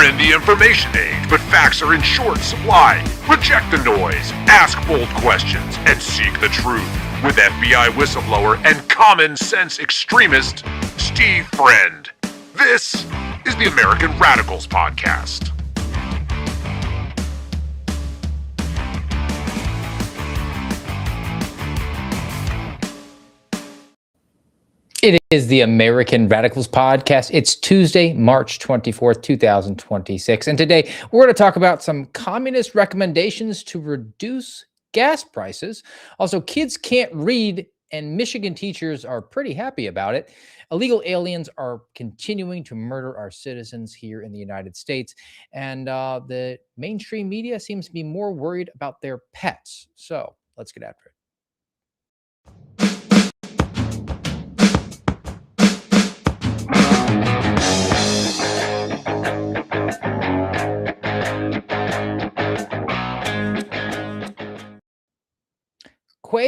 We're in the information age, but facts are in short supply. Reject the noise, ask bold questions, and seek the truth with FBI whistleblower and common sense extremist Steve Friend. This is the American Radicals Podcast. It is the American Radicals Podcast. It's Tuesday, March 24th, 2026. And today we're going to talk about some communist recommendations to reduce gas prices. Also, kids can't read, and Michigan teachers are pretty happy about it. Illegal aliens are continuing to murder our citizens here in the United States. And the mainstream media seems to be more worried about their pets. So let's get after it.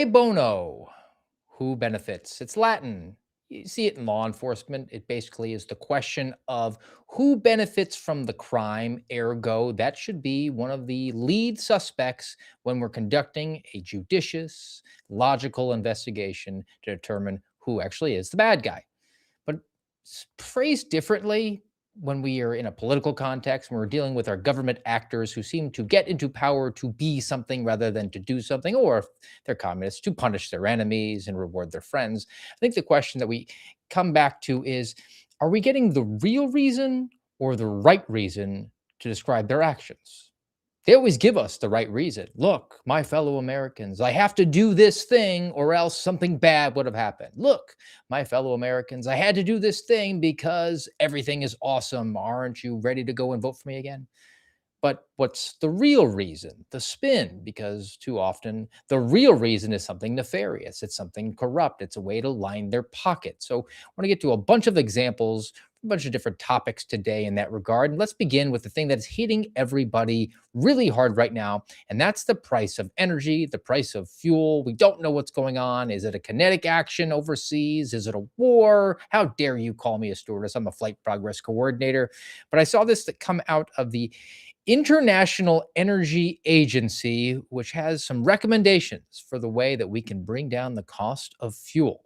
Bono, who benefits? It's Latin. You see it in law enforcement. It basically is the question of who benefits from the crime. Ergo, that should be one of the lead suspects when we're conducting a judicious, logical investigation to determine who actually is the bad guy. But phrased differently, when we are in a political context, when we're dealing with our government actors who seem to get into power to be something rather than to do something, or if they're communists, to punish their enemies and reward their friends. I think the question that we come back to is, are we getting the real reason or the right reason to describe their actions? They always give us the right reason. Look, my fellow Americans, I have to do this thing or else something bad would have happened. Look, my fellow Americans, I had to do this thing because everything is awesome. Aren't you ready to go and vote for me again? But what's the real reason? The spin, because too often the real reason is something nefarious. It's something corrupt. It's a way to line their pocket. So I want to get to a bunch of examples, a bunch of different topics today in that regard. And let's begin with the thing that's hitting everybody really hard right now, and that's the price of energy, the price of fuel. We don't know what's going on. Is it a kinetic action overseas? Is it a war? How dare you call me a stewardess? I'm a flight progress coordinator. But I saw this that come out of the International Energy Agency, which has some recommendations for the way that we can bring down the cost of fuel.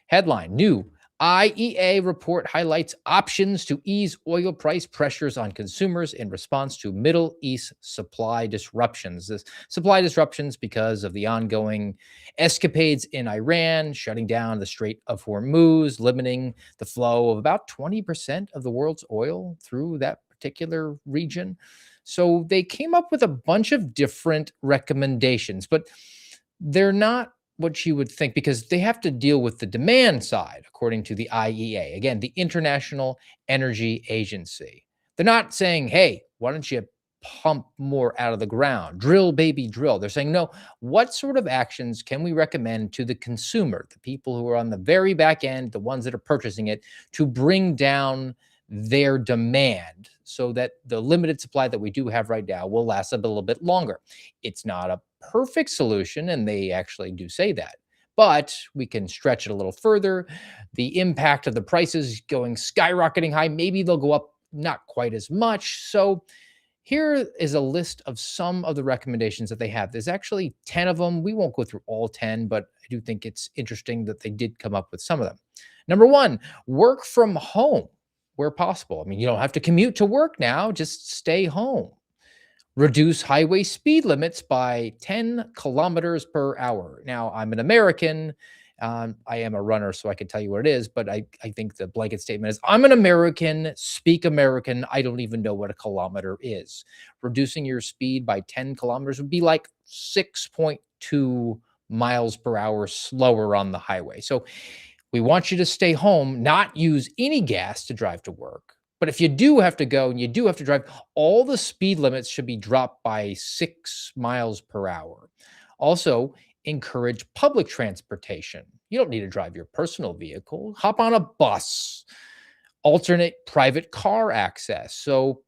Headline: New IEA report highlights options to ease oil price pressures on consumers in response to Middle East supply disruptions. This supply disruptions because of the ongoing escapades in Iran, shutting down the Strait of Hormuz, limiting the flow of about 20% of the world's oil through that particular region. So they came up with a bunch of different recommendations, but they're not what you would think, because they have to deal with the demand side, according to the IEA. Again, the International Energy Agency. They're not saying, hey, why don't you pump more out of the ground? Drill, baby, drill. They're saying, no, what sort of actions can we recommend to the consumer, the people who are on the very back end, the ones that are purchasing it, to bring down their demand so that the limited supply that we do have right now will last a little bit longer? It's not a perfect solution, and they actually do say that, but we can stretch it a little further. The impact of the prices going skyrocketing high, maybe they'll go up not quite as much. So here is a list of some of the recommendations that they have. There's actually 10 of them. We won't go through all 10, but I do think it's interesting that they did come up with some of them. Number one, work from home where possible. I mean, you don't have to commute to work now, just stay home. Reduce highway speed limits by 10 kilometers per hour. Now, I'm an American. I am a runner, so I can tell you what it is, but I think the blanket statement is, I'm an American, speak American, I don't even know what a kilometer is. Reducing your speed by 10 kilometers would be like 6.2 miles per hour slower on the highway. So we want you to stay home, not use any gas to drive to work. But if you do have to go and you do have to drive, all the speed limits should be dropped by 6 miles per hour. Also, encourage public transportation. You don't need to drive your personal vehicle. Hop on a bus. Alternate private car access. So,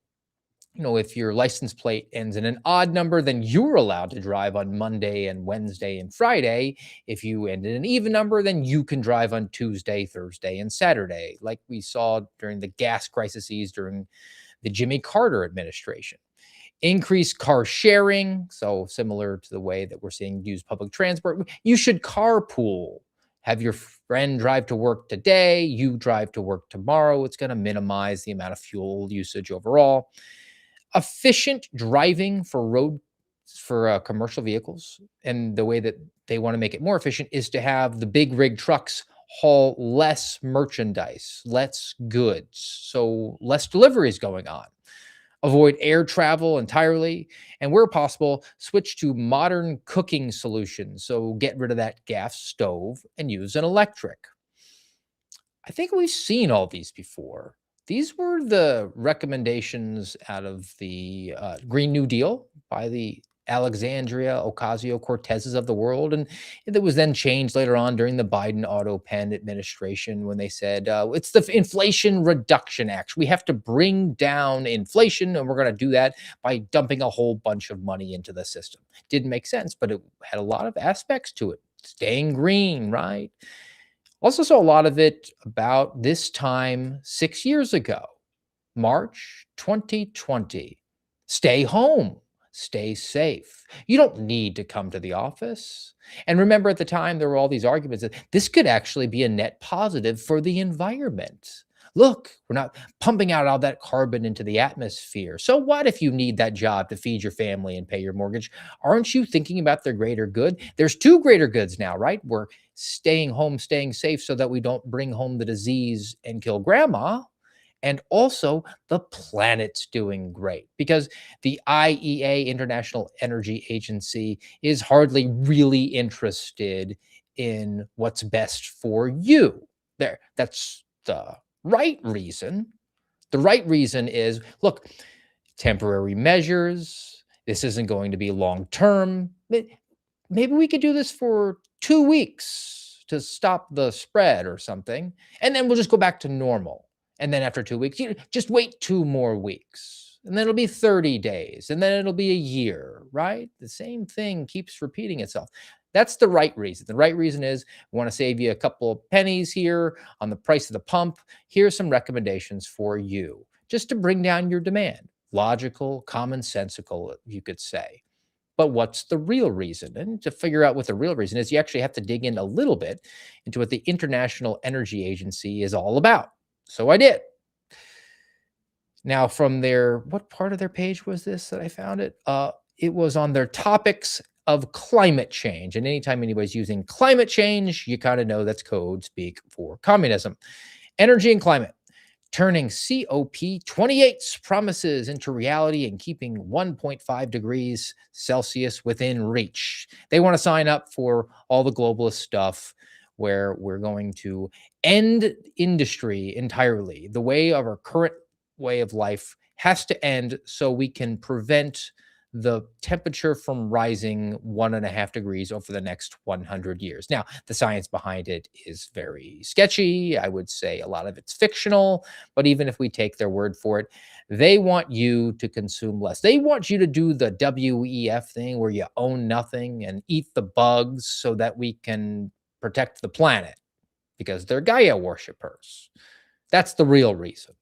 if your license plate ends in an odd number, then you're allowed to drive on Monday and Wednesday and Friday. If you end in an even number, then you can drive on Tuesday, Thursday, and Saturday, like we saw during the gas crises during the Jimmy Carter administration. Increase car sharing, so similar to the way that we're seeing use public transport. You should carpool. Have your friend drive to work today, you drive to work tomorrow. It's going to minimize the amount of fuel usage overall. Efficient driving for commercial vehicles, and the way that they want to make it more efficient is to have the big rig trucks haul less merchandise, less goods, so less deliveries going on. Avoid air travel entirely, and where possible, switch to modern cooking solutions. So get rid of that gas stove and use an electric. I think we've seen all these before. These were the recommendations out of the Green New Deal by the Alexandria Ocasio Cortezes of the world. And it was then changed later on during the Biden auto pen administration when they said it's the Inflation Reduction Act. We have to bring down inflation, and we're going to do that by dumping a whole bunch of money into the system. Didn't make sense, but it had a lot of aspects to it. Staying green, right? Also saw a lot of it about this time 6 years ago, March 2020. Stay home, stay safe. You don't need to come to the office. And remember, at the time, there were all these arguments that this could actually be a net positive for the environment. Look, we're not pumping out all that carbon into the atmosphere. So what if you need that job to feed your family and pay your mortgage? Aren't you thinking about the greater good? There's two greater goods now, right? We're staying home, staying safe so that we don't bring home the disease and kill grandma. And also, the planet's doing great because the IEA, International Energy Agency, is hardly really interested in what's best for you. That's the right reason. The right reason is, look, temporary measures. This isn't going to be long term. Maybe we could do this for 2 weeks to stop the spread or something, and then we'll just go back to normal. And then after 2 weeks, just wait 2 more weeks. And then it'll be 30 days. And then it'll be a year, right? The same thing keeps repeating itself. That's the right reason. The right reason is we want to save you a couple of pennies here on the price of the pump. Here's some recommendations for you, just to bring down your demand. Logical, commonsensical, you could say. But what's the real reason? And to figure out what the real reason is, you actually have to dig in a little bit into what the International Energy Agency is all about. So I did. Now, from what part of their page was this that I found it? It was on their topics of climate change. And anytime anybody's using climate change, you kind of know that's code speak for communism. Energy and climate. Turning COP28's promises into reality and keeping 1.5 degrees Celsius within reach. They want to sign up for all the globalist stuff where we're going to end industry entirely. The way of our current way of life has to end so we can prevent the temperature from rising 1.5 degrees over the next 100 years. Now, the science behind it is very sketchy. I would say a lot of it's fictional, but even if we take their word for it, they want you to consume less. They want you to do the WEF thing where you own nothing and eat the bugs so that we can protect the planet because they're Gaia worshipers. That's the real reason.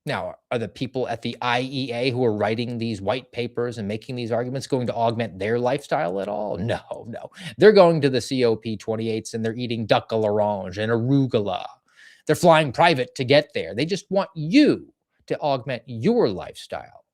Now, are the people at the IEA who are writing these white papers and making these arguments going to augment their lifestyle at all? No. They're going to the COP28s and they're eating duck à l'orange and arugula. They're flying private to get there. They just want you to augment your lifestyle.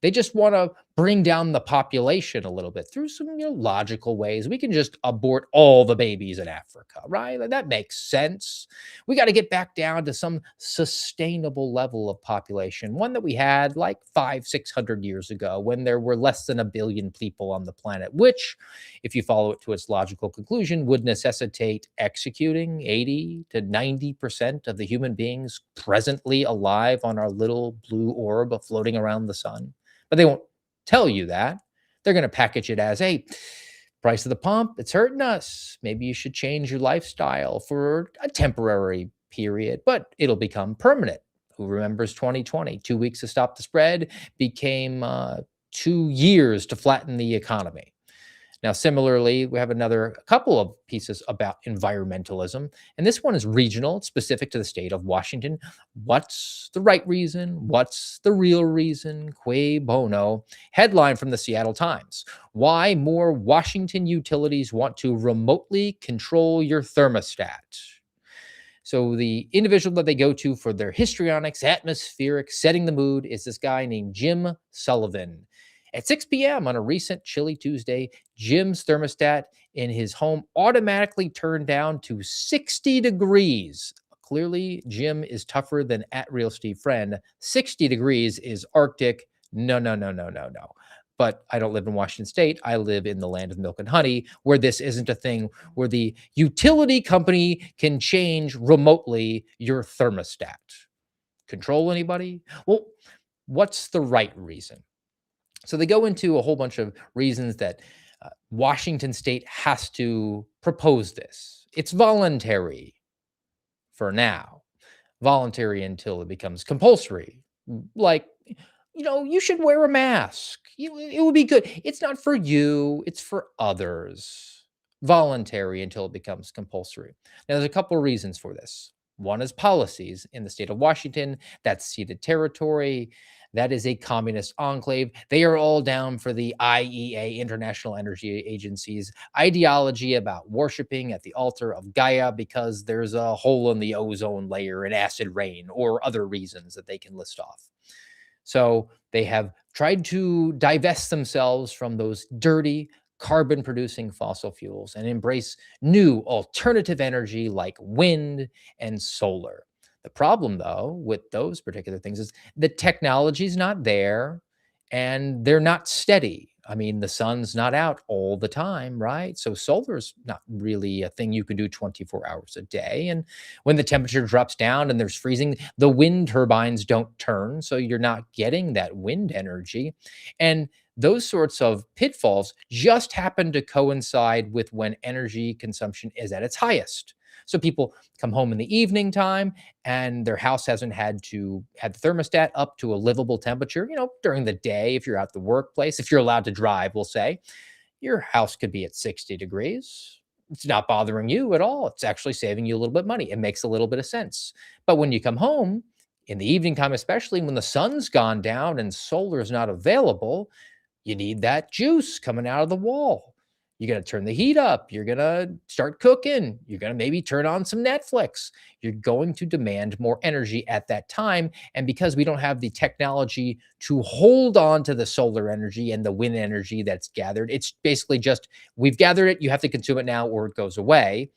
They just want to bring down the population a little bit through some logical ways. We can just abort all the babies in Africa, right? That makes sense. We got to get back down to some sustainable level of population, one that we had like 500-600 years ago when there were less than 1 billion people on the planet, which, if you follow it to its logical conclusion, would necessitate executing 80 to 90% of the human beings presently alive on our little blue orb floating around the sun. But they won't tell you that. They're going to package it as, hey, price of the pump, it's hurting us. Maybe you should change your lifestyle for a temporary period, but it'll become permanent. Who remembers 2020? 2 weeks to stop the spread became 2 years to flatten the economy. Now, similarly, we have a couple of pieces about environmentalism, and this one is regional, it's specific to the state of Washington. What's the right reason? What's the real reason? Cui bono? Headline from the Seattle Times: Why more Washington utilities want to remotely control your thermostat. So the individual that they go to for their histrionics, atmospheric, setting the mood is this guy named Jim Sullivan. At 6 p.m. on a recent chilly Tuesday, Jim's thermostat in his home automatically turned down to 60 degrees. Clearly, Jim is tougher than at Real Steve Friend. 60 degrees is Arctic. No, no, no, no, no, no. But I don't live in Washington State. I live in the land of milk and honey, where this isn't a thing, where the utility company can change remotely your thermostat. Control anybody? Well, what's the right reason? So they go into a whole bunch of reasons that Washington State has to propose this. It's voluntary for now, voluntary until it becomes compulsory. Like, you should wear a mask. It would be good. It's not for you, it's for others. Voluntary until it becomes compulsory. Now, there's a couple of reasons for this. One is policies in the state of Washington. That's ceded territory. That is a communist enclave. They are all down for the IEA, International Energy Agency's ideology about worshiping at the altar of Gaia because there's a hole in the ozone layer and acid rain or other reasons that they can list off. So they have tried to divest themselves from those dirty, carbon producing fossil fuels and embrace new alternative energy like wind and solar. The problem, though, with those particular things is the technology's not there and they're not steady. I mean, the sun's not out all the time, right? So solar's not really a thing you can do 24 hours a day. And when the temperature drops down and there's freezing, the wind turbines don't turn. So you're not getting that wind energy. And those sorts of pitfalls just happen to coincide with when energy consumption is at its highest. So people come home in the evening time and their house hasn't had the thermostat up to a livable temperature, during the day. If you're at the workplace, if you're allowed to drive, we'll say, your house could be at 60 degrees. It's not bothering you at all. It's actually saving you a little bit of money. It makes a little bit of sense. But when you come home in the evening time, especially when the sun's gone down and solar is not available, you need that juice coming out of the wall. You're going to turn the heat up. You're going to start cooking. You're going to maybe turn on some Netflix. You're going to demand more energy at that time. And because we don't have the technology to hold on to the solar energy and the wind energy that's gathered, it's basically just, we've gathered it, you have to consume it now or it goes away.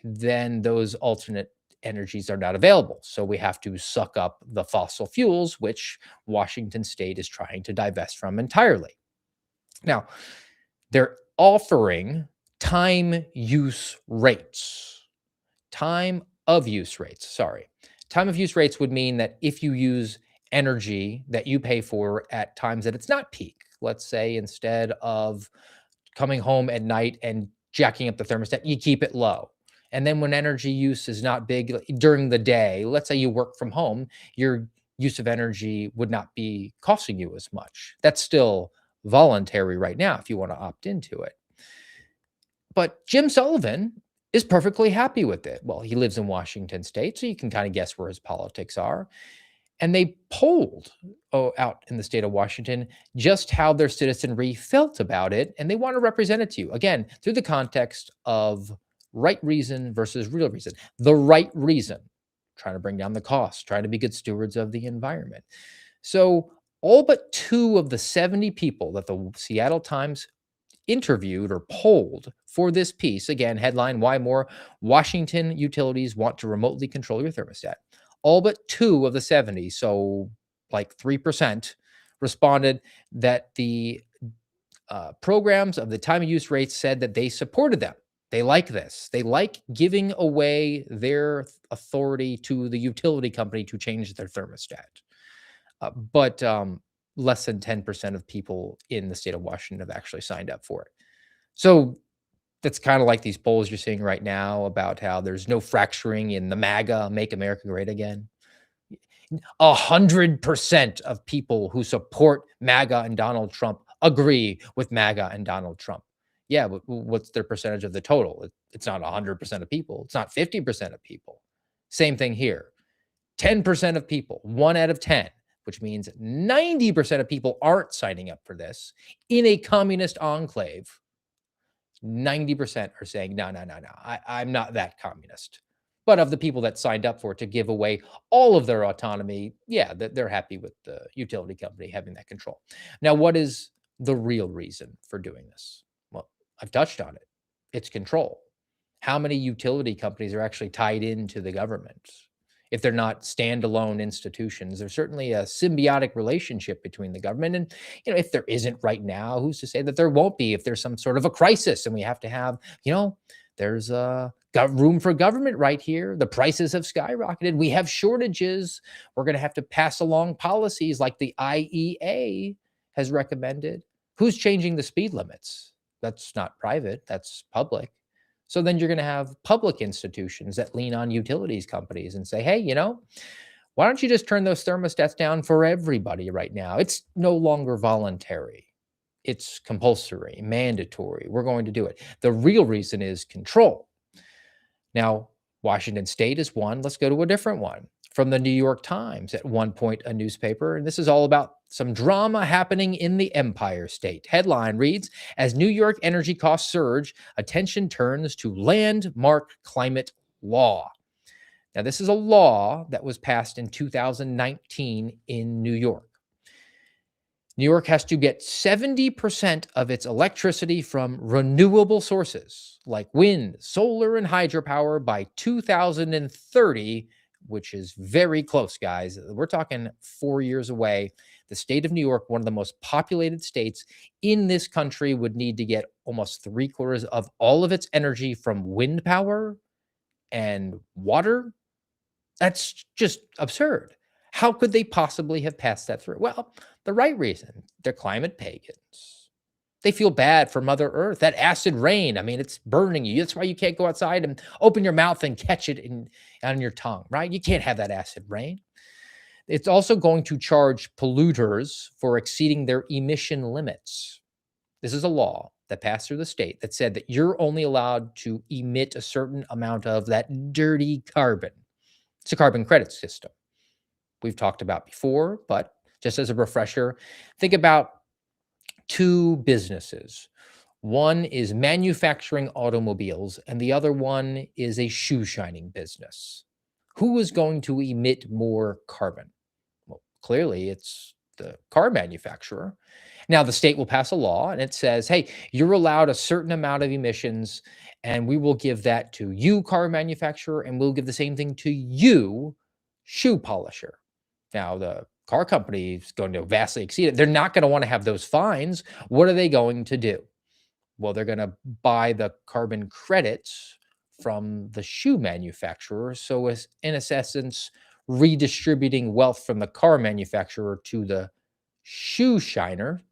Then those alternate energies are not available. So we have to suck up the fossil fuels, which Washington State is trying to divest from entirely. Now, they're offering time use rates. Time of use rates, sorry. Time of use rates would mean that if you use energy that you pay for at times that it's not peak, let's say instead of coming home at night and jacking up the thermostat, you keep it low. And then when energy use is not big during the day, let's say you work from home, your use of energy would not be costing you as much. That's still voluntary right now if you want to opt into it. But Jim Sullivan is perfectly happy with it. Well, he lives in Washington State, so you can kind of guess where his politics are. And they polled out in the state of Washington just how their citizenry felt about it, and they want to represent it to you. Again, through the context of right reason versus real reason. The right reason, trying to bring down the cost, trying to be good stewards of the environment. So all but 2 of the 70 people that the Seattle Times interviewed or polled for this piece, again, headline, Why More Washington Utilities Want to Remotely Control Your Thermostat. All but 2 of the 70, so like 3%, responded that the programs of the time of use rates said that they supported them. They like this. They like giving away their authority to the utility company to change their thermostat. But less than 10% of people in the state of Washington have actually signed up for it. So that's kind of like these polls you're seeing right now about how there's no fracturing in the MAGA, Make America Great Again. 100% of people who support MAGA and Donald Trump agree with MAGA and Donald Trump. Yeah, but what's their percentage of the total? It's not 100% of people. It's not 50% of people. Same thing here. 10% of people, 1 out of 10, which means 90% of people aren't signing up for this in a communist enclave. 90% are saying, no, no, no, no, I'm not that communist. But of the people that signed up for it to give away all of their autonomy, yeah, they're happy with the utility company having that control. Now, what is the real reason for doing this? Well, I've touched on it. It's control. How many utility companies are actually tied into the government? If they're not standalone institutions, there's certainly a symbiotic relationship between the government and, if there isn't right now, who's to say that there won't be if there's some sort of a crisis and we have to have, there's a room for government right here. The prices have skyrocketed. We have shortages. We're going to have to pass along policies like the IEA has recommended. Who's changing the speed limits? That's not private, that's public. So then you're going to have public institutions that lean on utilities companies and say, hey, why don't you just turn those thermostats down for everybody right now? It's no longer voluntary. It's compulsory, mandatory. We're going to do it. The real reason is control. Now, Washington State is one. Let's go to a different one. From the New York Times, at one point, a newspaper, and this is all about some drama happening in the Empire State. Headline reads, as New York energy costs surge, attention turns to landmark climate law. Now, this is a law that was passed in 2019 in New York. New York has to get 70% of its electricity from renewable sources like wind, solar, and hydropower by 2030, which is very close, guys. We're talking 4 years away. The state of New York, one of the most populated states in this country, would need to get almost 3/4 of all of its energy from wind power and water. That's just absurd. How could they possibly have passed that through? Well, the right reason. They're climate pagans. They feel bad for Mother Earth. That acid rain, I mean, it's burning you. That's why you can't go outside and open your mouth and catch it on your tongue, right? You can't have that acid rain. It's also going to charge polluters for exceeding their emission limits. This is a law that passed through the state that said that you're only allowed to emit a certain amount of that dirty carbon. It's a carbon credit system we've talked about before, but just as a refresher, think about two businesses. One is manufacturing automobiles, and the other one is a shoe shining business. Who is going to emit more carbon? Well, clearly it's the car manufacturer. Now, the state will pass a law and it says, hey, you're allowed a certain amount of emissions, and we will give that to you, car manufacturer, and we'll give the same thing to you, shoe polisher. Now, the car company is going to vastly exceed it. They're not going to want to have those fines. What are they going to do? Well, they're going to buy the carbon credits from the shoe manufacturer. So, as in essence, redistributing wealth from the car manufacturer to the shoe shiner.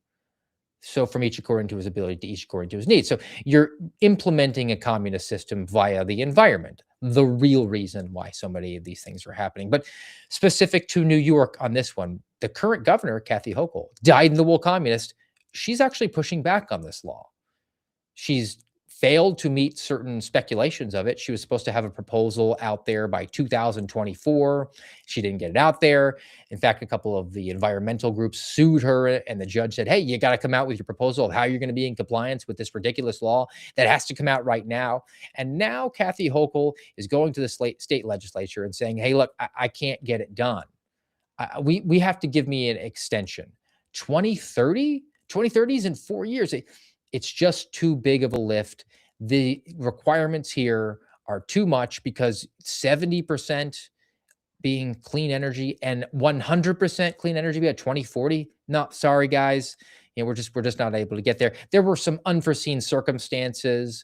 So, from each according to his ability to each according to his needs. So, you're implementing a communist system via the environment. The real reason why so many of these things are happening. But specific to New York on this one, the current governor, Kathy Hochul, dyed-in-the-wool communist. She's actually pushing back on this law. She's failed to meet certain speculations of it. She was supposed to have a proposal out there by 2024. She didn't get it out there. In fact, a couple of the environmental groups sued her, and the judge said, hey, you got to come out with your proposal of how you're going to be in compliance with this ridiculous law that has to come out right now. And now Kathy Hochul is going to the state legislature and saying, hey, look, I can't get it done. We have to give me an extension. 2030? 2030 is in 4 years. It's just too big of a lift. The requirements here are too much because 70% being clean energy and 100% clean energy by 2040. No, sorry guys. We're just not able to get there. There were some unforeseen circumstances.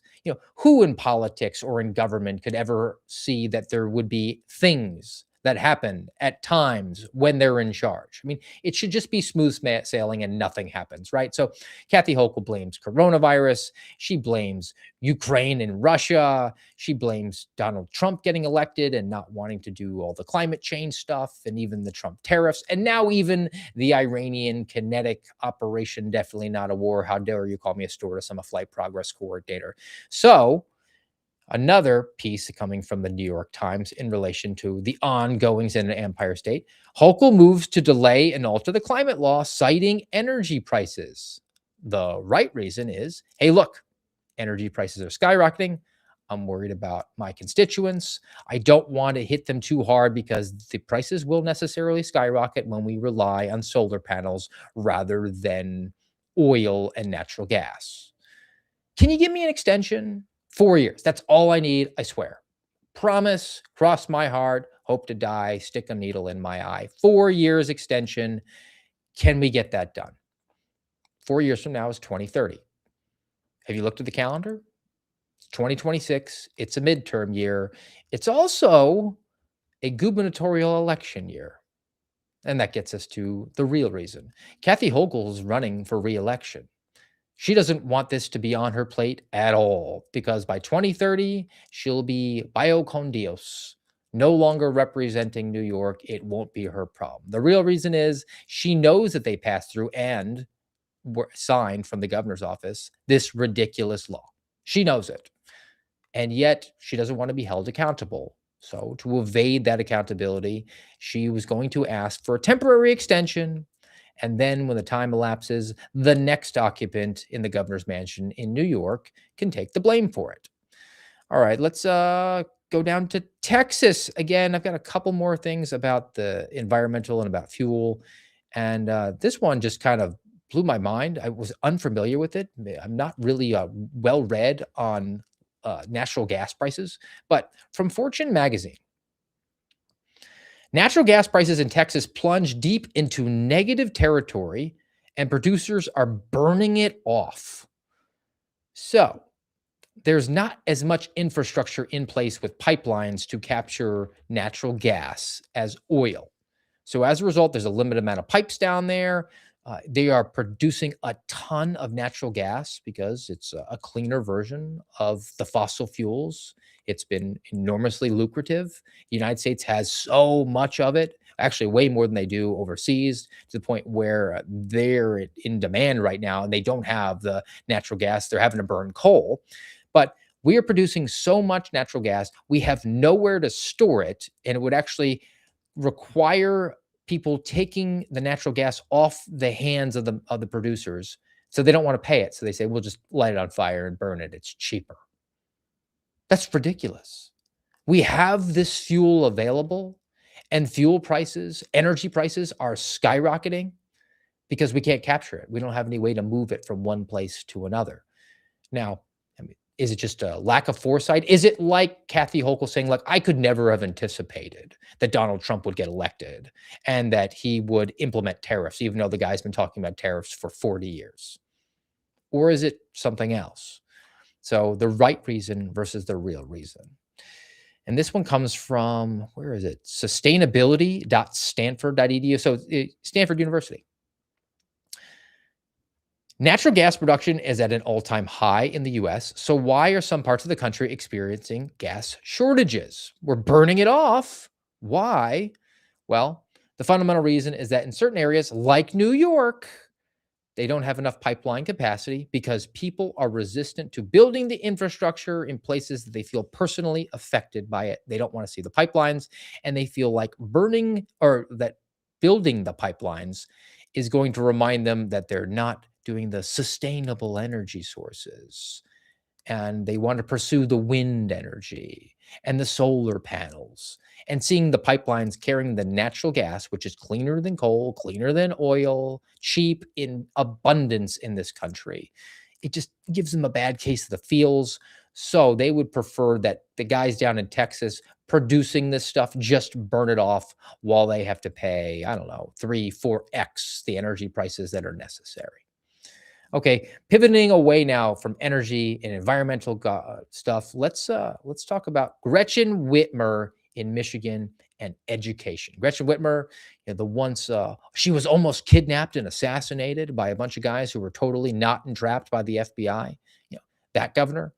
Who in politics or in government could ever see that there would be things that happen at times when they're in charge. I mean, it should just be smooth sailing and nothing happens, right? So Kathy Hochul blames coronavirus. She blames Ukraine and Russia. She blames Donald Trump getting elected and not wanting to do all the climate change stuff and even the Trump tariffs. And now even the Iranian kinetic operation, definitely not a war. How dare you call me a stewardess? I'm a flight progress coordinator. So another piece coming from the New York Times in relation to the ongoings in an Empire State. Hochul moves to delay and alter the climate law, citing energy prices. The right reason is, hey, look, energy prices are skyrocketing. I'm worried about my constituents. I don't want to hit them too hard because the prices will necessarily skyrocket when we rely on solar panels rather than oil and natural gas. Can you give me an extension? 4 years. That's all I need, I swear. Promise, cross my heart, hope to die, stick a needle in my eye. 4 years extension. Can we get that done? 4 years from now is 2030. Have you looked at the calendar? It's 2026. It's a midterm year. It's also a gubernatorial election year. And that gets us to the real reason. Kathy Hochul is running for re-election. She doesn't want this to be on her plate at all because by 2030, she'll be bio con Dios, no longer representing New York. It won't be her problem. The real reason is she knows that they passed through and were signed from the governor's office this ridiculous law. She knows it. And yet she doesn't want to be held accountable. So to evade that accountability, she was going to ask for a temporary extension. And then when the time elapses, the next occupant in the governor's mansion in New York can take the blame for it. All right, let's go down to Texas. Again, I've got a couple more things about the environmental and about fuel. And this one just kind of blew my mind. I was unfamiliar with it. I'm not really well read on natural gas prices, but from Fortune magazine, natural gas prices in Texas plunged deep into negative territory and producers are burning it off. So there's not as much infrastructure in place with pipelines to capture natural gas as oil. So as a result, there's a limited amount of pipes down there. They are producing a ton of natural gas because it's a cleaner version of the fossil fuels. It's been enormously lucrative. The United States has so much of it, actually way more than they do overseas, to the point where they're in demand right now and they don't have the natural gas. They're having to burn coal. But we are producing so much natural gas, we have nowhere to store it, and it would actually require people taking the natural gas off the hands of the producers. So they don't want to pay it. So they say, we'll just light it on fire and burn it. It's cheaper. That's ridiculous. We have this fuel available and fuel prices, energy prices are skyrocketing because we can't capture it. We don't have any way to move it from one place to another. Now, I mean, is it just a lack of foresight? Is it like Kathy Hochul saying, like, I could never have anticipated that Donald Trump would get elected and that he would implement tariffs, even though the guy's been talking about tariffs for 40 years? Or is it something else? So the right reason versus the real reason. And this one comes from, where is it? Sustainability.stanford.edu. So Stanford University. Natural gas production is at an all-time high in the US. So why are some parts of the country experiencing gas shortages? We're burning it off. Why? Well, the fundamental reason is that in certain areas like New York, they don't have enough pipeline capacity because people are resistant to building the infrastructure in places that they feel personally affected by it. They don't want to see the pipelines, and they feel like burning or that building the pipelines is going to remind them that they're not doing the sustainable energy sources. And they want to pursue the wind energy and the solar panels, and seeing the pipelines carrying the natural gas, which is cleaner than coal, cleaner than oil, cheap in abundance in this country. It just gives them a bad case of the feels. So they would prefer that the guys down in Texas producing this stuff just burn it off while they have to pay, I don't know, 3, 4x the energy prices that are necessary. Okay, pivoting away now from energy and environmental stuff, let's talk about Gretchen Whitmer in Michigan and education. Gretchen Whitmer, the once she was almost kidnapped and assassinated by a bunch of guys who were totally not entrapped by the FBI. You know, that governor.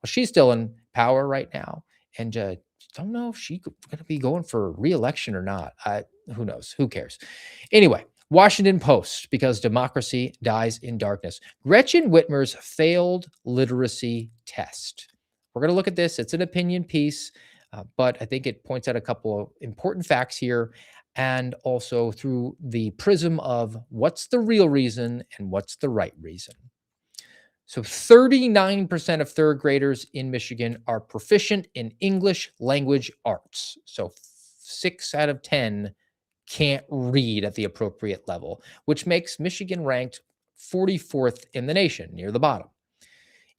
Well, she's still in power right now, and don't know if she's going to be going for re-election or not. Who knows? Who cares? Anyway, Washington Post, because democracy dies in darkness. Gretchen Whitmer's failed literacy test. We're going to look at this. It's an opinion piece, but I think it points out a couple of important facts here, and also through the prism of what's the real reason and what's the right reason. So 39% of third graders in Michigan are proficient in English language arts. So 6 out of 10 can't read at the appropriate level, which makes Michigan ranked 44th in the nation, near the bottom.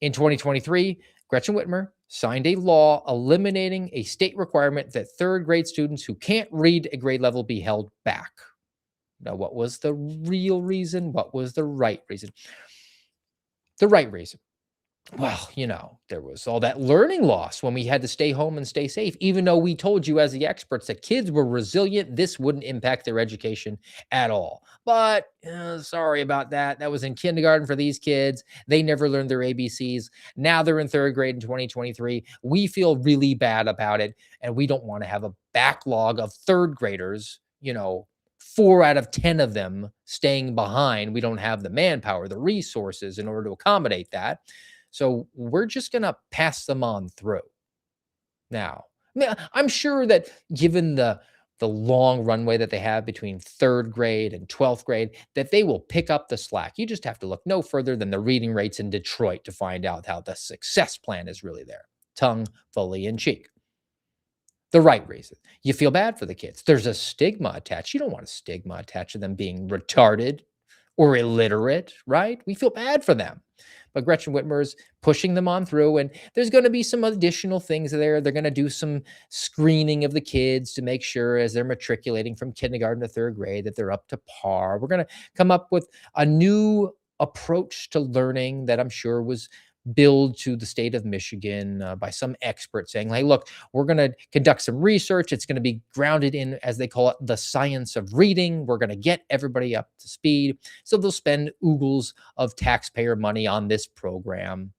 In 2023, Gretchen Whitmer signed a law eliminating a state requirement that third grade students who can't read at grade level be held back. Now, what was the real reason? What was the right reason? The right reason. Well, there was all that learning loss when we had to stay home and stay safe. Even though we told you as the experts that kids were resilient, this wouldn't impact their education at all. But sorry about that. That was in kindergarten for these kids. They never learned their ABCs. Now they're in third grade in 2023. We feel really bad about it. And we don't want to have a backlog of third graders, 4 out of 10 of them staying behind. We don't have the manpower, the resources in order to accommodate that. So we're just going to pass them on through. Now, I'm sure that given the long runway that they have between third grade and 12th grade, that they will pick up the slack. You just have to look no further than the reading rates in Detroit to find out how the success plan is really there. Tongue fully in cheek. The right reason. You feel bad for the kids. There's a stigma attached. You don't want a stigma attached to them being retarded or illiterate, right? We feel bad for them. But Gretchen Whitmer's pushing them on through, and there's going to be some additional things there. They're going to do some screening of the kids to make sure as they're matriculating from kindergarten to third grade that they're up to par. We're going to come up with a new approach to learning that I'm sure was billed to the state of Michigan by some expert saying, hey, look, we're going to conduct some research. It's going to be grounded in, as they call it, the science of reading. We're going to get everybody up to speed. So they'll spend oogles of taxpayer money on this program.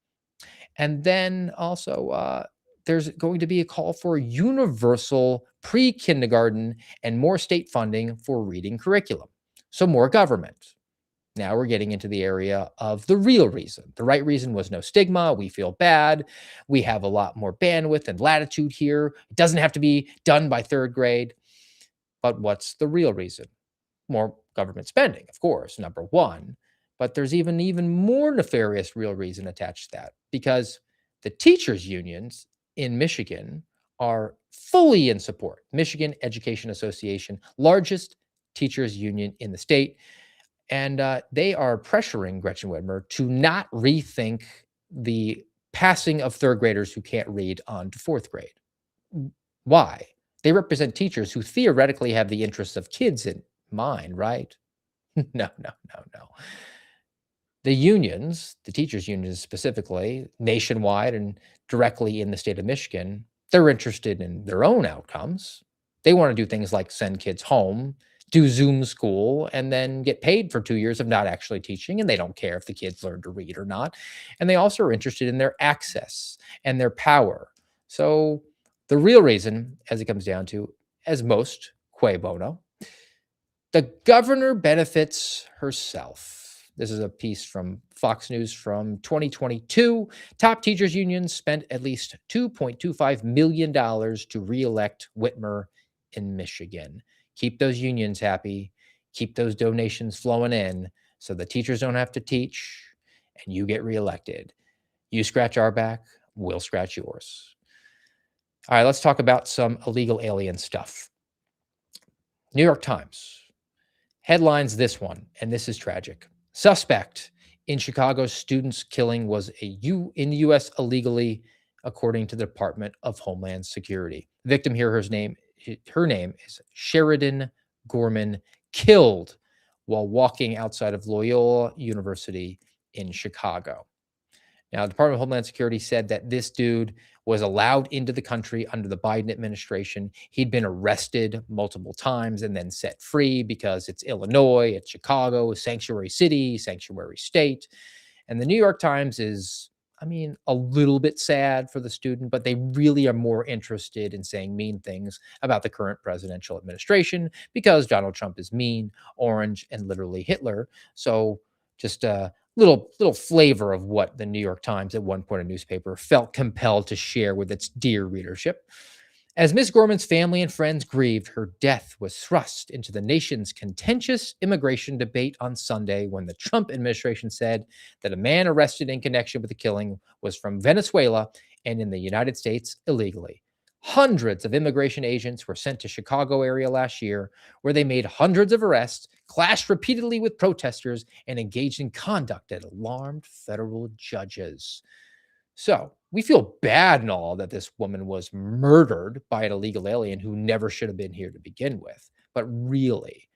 And then also, there's going to be a call for universal pre-kindergarten and more state funding for reading curriculum. So more government. Now we're getting into the area of the real reason. The right reason was no stigma. We feel bad. We have a lot more bandwidth and latitude here. It doesn't have to be done by third grade. But what's the real reason? More government spending, of course, number one. But there's even more nefarious real reason attached to that, because the teachers' unions in Michigan are fully in support. Michigan Education Association, largest teachers' union in the state. And they are pressuring Gretchen Whitmer to not rethink the passing of third graders who can't read on to fourth grade. Why? They represent teachers who theoretically have the interests of kids in mind, right? No. The unions, the teachers' unions specifically, nationwide and directly in the state of Michigan, they're interested in their own outcomes. They want to do things like send kids home, do Zoom school, and then get paid for 2 years of not actually teaching. And they don't care if the kids learn to read or not. And they also are interested in their access and their power. So the real reason, as it comes down to, as most, que bono, the governor benefits herself. This is a piece from Fox News from 2022. Top teachers unions spent at least $2.25 million to reelect Whitmer in Michigan. Keep those unions happy. Keep those donations flowing in so the teachers don't have to teach and you get reelected. You scratch our back, we'll scratch yours. All right, let's talk about some illegal alien stuff. New York Times headlines this one, and this is tragic. Suspect in Chicago's students' killing was in the U.S. illegally, according to the Department of Homeland Security. Victim here, her name is Sheridan Gorman, killed while walking outside of Loyola University in Chicago. Now, the Department of Homeland Security said that this dude was allowed into the country under the Biden administration. He'd been arrested multiple times and then set free because it's Illinois, it's Chicago, sanctuary city, sanctuary state. And the New York Times is, I mean, a little bit sad for the student, but they really are more interested in saying mean things about the current presidential administration because Donald Trump is mean, orange, and literally Hitler. So just a little flavor of what the New York Times, at one point a newspaper, felt compelled to share with its dear readership. As Miss Gorman's family and friends grieved, her death was thrust into the nation's contentious immigration debate on Sunday when the Trump administration said that a man arrested in connection with the killing was from Venezuela and in the United States illegally. Hundreds of immigration agents were sent to Chicago area last year where they made hundreds of arrests, clashed repeatedly with protesters, and engaged in conduct that alarmed federal judges. So we feel bad and all that this woman was murdered by an illegal alien who never should have been here to begin with. But really,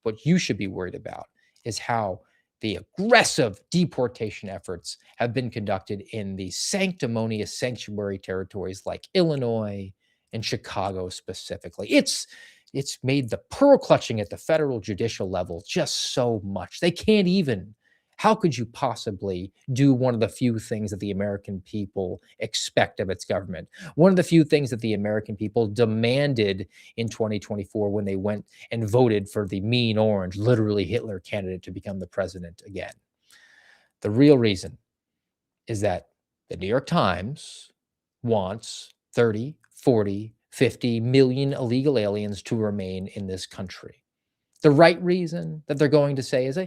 what you should be worried about is how the aggressive deportation efforts have been conducted in the sanctimonious sanctuary territories like Illinois and Chicago specifically. It's made the pearl clutching at the federal judicial level just so much. They can't even. How could you possibly do one of the few things that the American people expect of its government? One of the few things that the American people demanded in 2024 when they went and voted for the mean orange, literally Hitler candidate to become the president again. The real reason is that the New York Times wants 30, 40, 50 million illegal aliens to remain in this country. The right reason that they're going to say is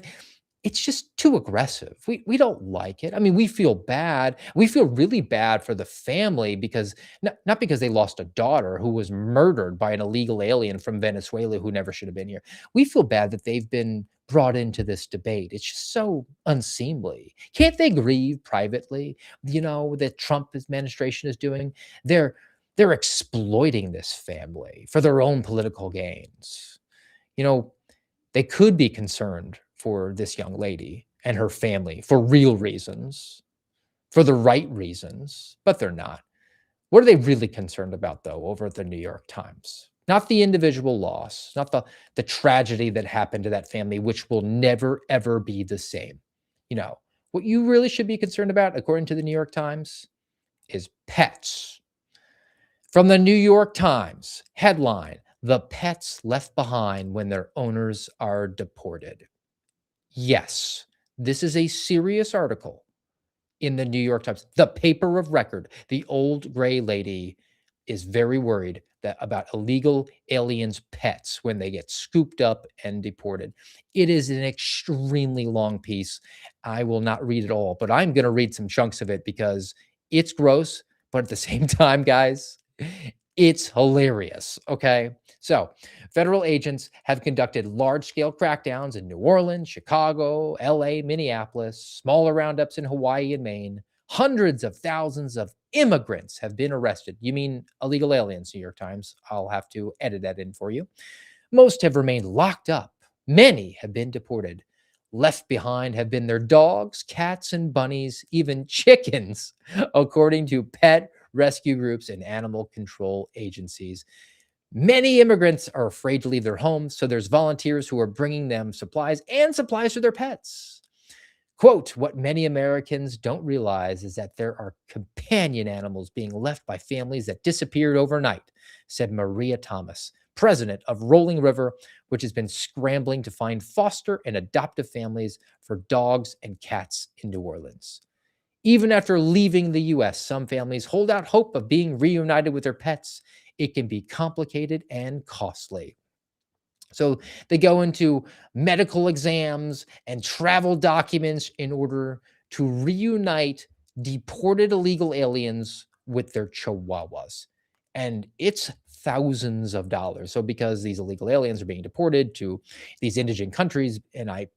it's just too aggressive. We don't like it. I mean, we feel bad. We feel really bad for the family because not because they lost a daughter who was murdered by an illegal alien from Venezuela who never should have been here. We feel bad that they've been brought into this debate. It's just so unseemly. Can't they grieve privately? The Trump administration is doing. They're exploiting this family for their own political gains. They could be concerned for this young lady and her family for real reasons, for the right reasons, but they're not. What are they really concerned about, though, over at the New York Times? Not the individual loss, not the tragedy that happened to that family, which will never, ever be the same. What you really should be concerned about, according to the New York Times, is pets. From the New York Times, headline: The pets left behind when their owners are deported. Yes, this is a serious article in the New York Times. The paper of record, the old gray lady, is very worried about illegal aliens' pets when they get scooped up and deported. It is an extremely long piece. I will not read it all, but I'm going to read some chunks of it because it's gross, but at the same time, guys, it's hilarious. Okay. So, federal agents have conducted large-scale crackdowns in New Orleans, Chicago, LA, Minneapolis, smaller roundups in Hawaii and Maine. Hundreds of thousands of immigrants have been arrested. You mean illegal aliens, New York Times? I'll have to edit that in for you. Most have remained locked up. Many have been deported. Left behind have been their dogs, cats, and bunnies, even chickens, according to pet rescue groups and animal control agencies. Many immigrants are afraid to leave their homes, so there's volunteers who are bringing them supplies for their pets. Quote, what many Americans don't realize is that there are companion animals being left by families that disappeared overnight, said Maria Thomas, president of Rolling River, which has been scrambling to find foster and adoptive families for dogs and cats in New Orleans. Even after leaving the U.S., some families hold out hope of being reunited with their pets. It can be complicated and costly. So they go into medical exams and travel documents in order to reunite deported illegal aliens with their chihuahuas. And it's thousands of dollars. So because these illegal aliens are being deported to these indigent countries, and I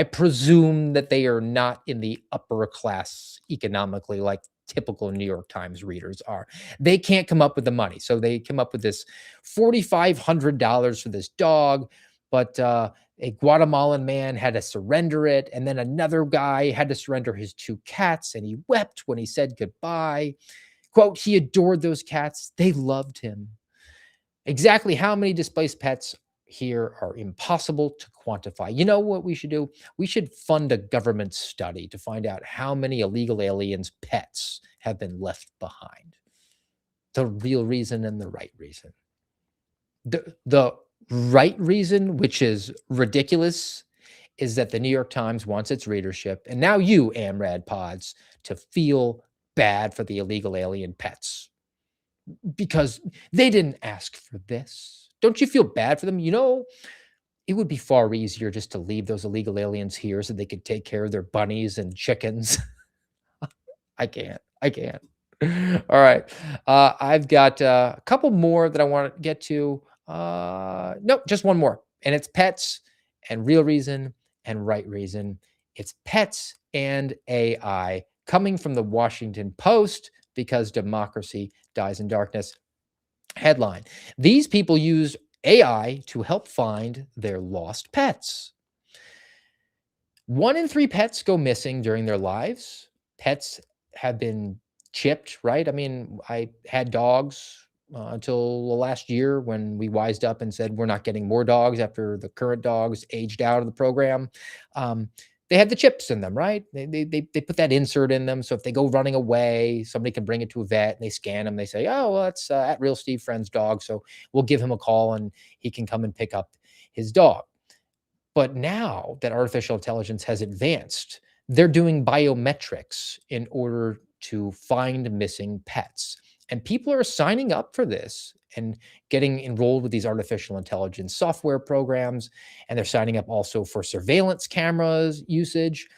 presume that they are not in the upper class economically like typical New York Times readers are. They can't come up with the money. So they come up with this $4,500 for this dog, but a Guatemalan man had to surrender it. And then another guy had to surrender his two cats, and he wept when he said goodbye. Quote, he adored those cats. They loved him. Exactly how many displaced pets here are impossible to quantify. You know what we should do? We should fund a government study to find out how many illegal aliens' pets have been left behind. The real reason and the right reason. The right reason, which is ridiculous, is that the New York Times wants its readership, and now you, AMRAD pods, to feel bad for the illegal alien pets because they didn't ask for this. Don't you feel bad for them? You know, it would be far easier just to leave those illegal aliens here so they could take care of their bunnies and chickens. I can't. I can't. All right. I've got a couple more that I want to get to. Nope, just one more. And it's pets and real reason and right reason. It's pets and AI coming from the Washington Post because democracy dies in darkness. Headline: these people use AI to help find their lost pets. 1 in 3 pets go missing during their lives. Pets have been chipped, right? I mean, I had dogs until the last year when we wised up and said we're not getting more dogs after the current dogs aged out of the program. They had the chips in them, right? They put that insert in them. So if they go running away, somebody can bring it to a vet and they scan them. They say, oh, well, that's at Real Steve Friend's dog. So we'll give him a call and he can come and pick up his dog. But now that artificial intelligence has advanced, they're doing biometrics in order to find missing pets. And people are signing up for this and getting enrolled with these artificial intelligence software programs. And they're signing up also for surveillance cameras usage.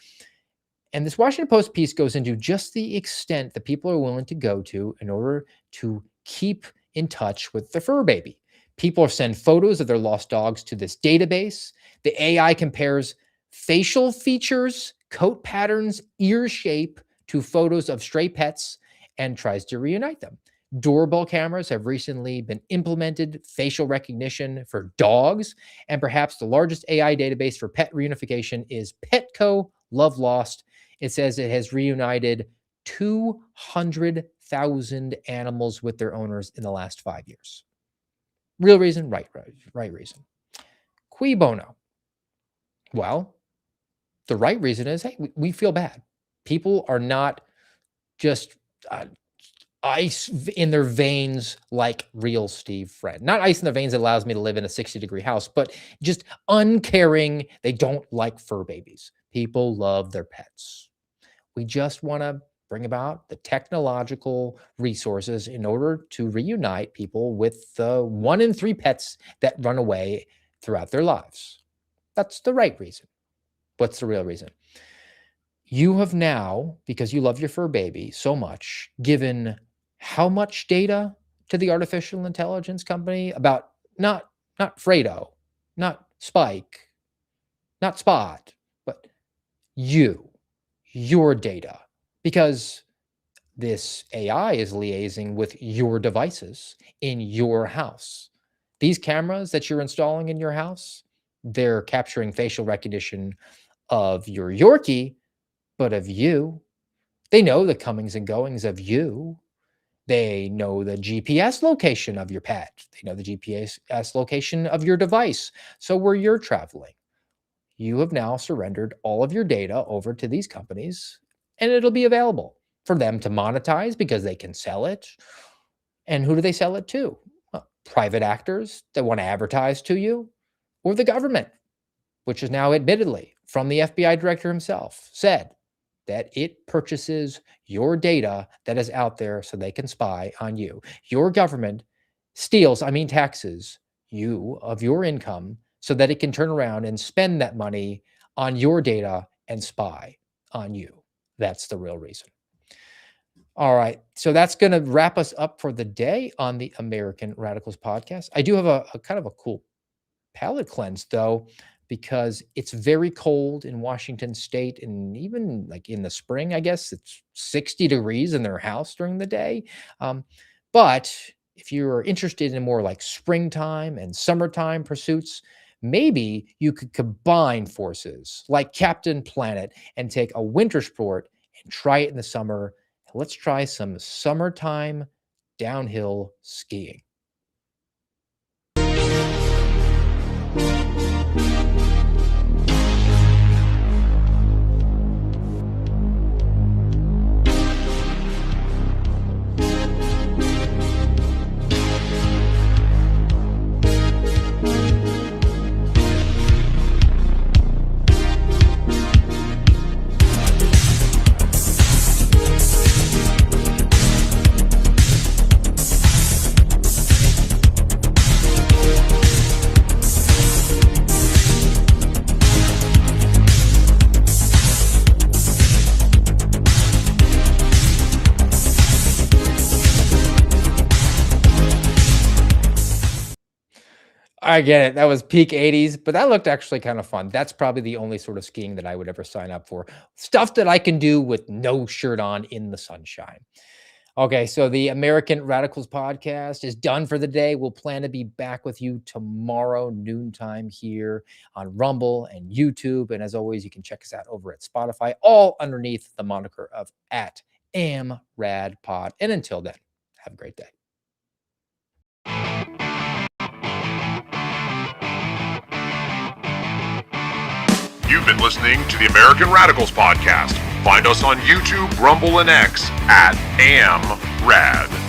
And this Washington Post piece goes into just the extent that people are willing to go to in order to keep in touch with the fur baby. People send photos of their lost dogs to this database. The AI compares facial features, coat patterns, ear shape to photos of stray pets and tries to reunite them. Doorbell cameras have recently been implemented, facial recognition for dogs, and perhaps the largest AI database for pet reunification is Petco Love Lost. It says it has reunited 200,000 animals with their owners in the last 5 years. Real reason, right reason. Qui bono? Well, the right reason is, hey, we feel bad. People are not just ice in their veins like Real Steve Friend. Not ice in their veins that allows me to live in a 60-degree house, but just uncaring. They don't like fur babies. People love their pets. We just want to bring about the technological resources in order to reunite people with the 1 in 3 pets that run away throughout their lives. That's the right reason. What's the real reason? You have now, because you love your fur baby so much, given how much data to the artificial intelligence company about not Fredo, not Spike, not Spot, but your data, because this AI is liaising with your devices in your house. These cameras that you're installing in your house, they're capturing facial recognition of your Yorkie, but of you. They know the comings and goings of you. They know the GPS location of your pet. They know the GPS location of your device. So where you're traveling, you have now surrendered all of your data over to these companies, and it'll be available for them to monetize because they can sell it. And who do they sell it to? Private actors that want to advertise to you, or the government, which is now admittedly from the FBI director himself said that it purchases your data that is out there so they can spy on you. Your government steals, taxes you of your income so that it can turn around and spend that money on your data and spy on you. That's the real reason. All right. So that's going to wrap us up for the day on the American Radicals podcast. I do have a kind of a cool palate cleanse, though, because it's very cold in Washington State, and even like in the spring, I guess it's 60 degrees in their house during the day. But if you're interested in more like springtime and summertime pursuits, Maybe you could combine forces like Captain Planet and take a winter sport and try it in the summer. Let's try some summertime downhill skiing. I get it. That was peak 80s, but that looked actually kind of fun. That's probably the only sort of skiing that I would ever sign up for. Stuff that I can do with no shirt on in the sunshine. Okay, so the American Radicals podcast is done for the day. We'll plan to be back with you tomorrow, noontime here on Rumble and YouTube. And as always, you can check us out over at Spotify, all underneath the moniker of @AmRadPod. And until then, have a great day. You've been listening to the American Radicals podcast. Find us on YouTube, Rumble, and X @AmRad.